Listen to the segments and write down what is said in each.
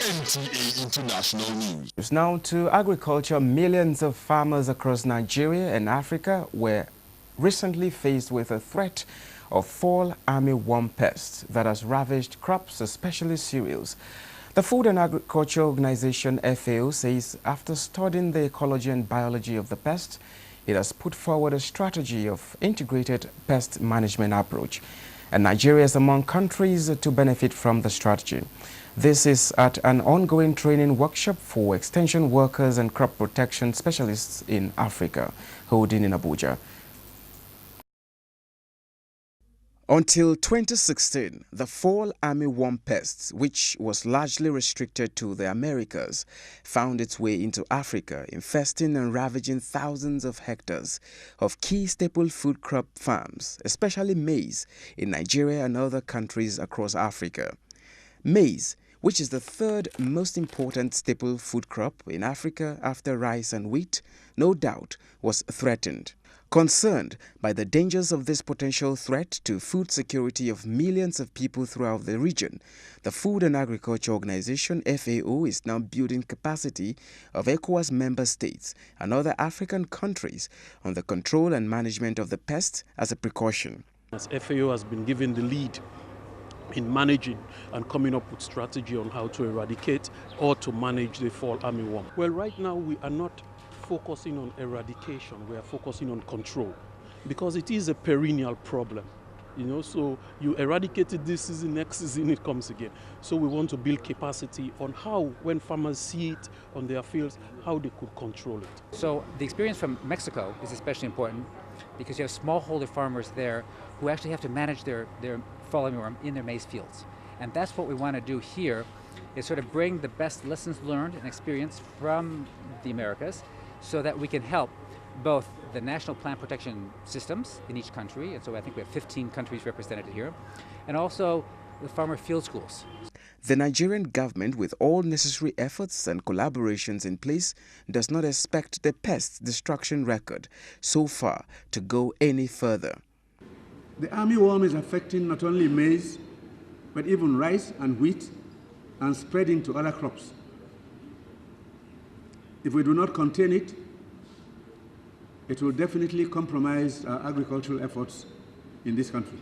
NTA International News. Now to agriculture. Millions of farmers across Nigeria and Africa were recently faced with a threat of fall armyworm pest that has ravaged crops, especially cereals. The Food and Agriculture Organization FAO says after studying the ecology and biology of the pest, it has put forward a strategy of integrated pest management approach. And Nigeria is among countries to benefit from the strategy. This is at an ongoing training workshop for extension workers and crop protection specialists in Africa, holding in Abuja. Until 2016, the fall armyworm pest, which was largely restricted to the Americas, found its way into Africa, infesting and ravaging thousands of hectares of key staple food crop farms, especially maize, in Nigeria and other countries across Africa. Maize, which is the third most important staple food crop in Africa after rice and wheat, no doubt was threatened. Concerned by the dangers of this potential threat to food security of millions of people throughout the region, the Food and Agriculture Organization FAO is now building capacity of ECOWAS member states and other African countries on the control and management of the pest as a precaution. As FAO has been given the lead in managing and coming up with strategy on how to eradicate or to manage the fall armyworm. Well, right now we are not focusing on eradication, we are focusing on control because it is a perennial problem. So you eradicate it this season, next season it comes again. So we want to build capacity on how, when farmers see it on their fields, how they could control it. So the experience from Mexico is especially important because you have smallholder farmers there who actually have to manage their fall armyworm in their maize fields. And that's what we want to do here, is sort of bring the best lessons learned and experience from the Americas so that we can help both the national plant protection systems in each country, and so I think we have 15 countries represented here, and also the farmer field schools. The Nigerian government, with all necessary efforts and collaborations in place, does not expect the pest destruction record so far to go any further. The armyworm is affecting not only maize, but even rice and wheat, and spreading to other crops. If we do not contain it, it will definitely compromise our agricultural efforts in this country.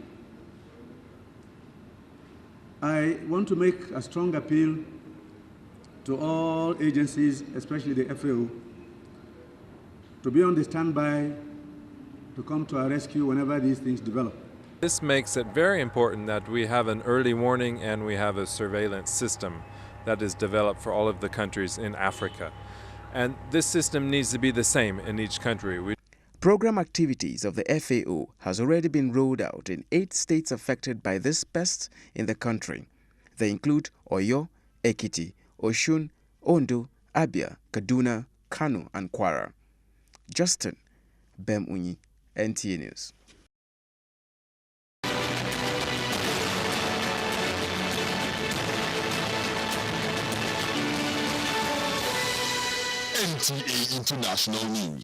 I want to make a strong appeal to all agencies, especially the FAO, to be on the standby to come to our rescue whenever these things develop. This makes it very important that we have an early warning and we have a surveillance system that is developed for all of the countries in Africa. And this system needs to be the same in each country. Program activities of the FAO has already been rolled out in 8 states affected by this pest in the country. They include Oyo, Ekiti, Osun, Ondo, Abia, Kaduna, Kano, and Kwara. Justin Bemunyi, NTA News. NTA International News.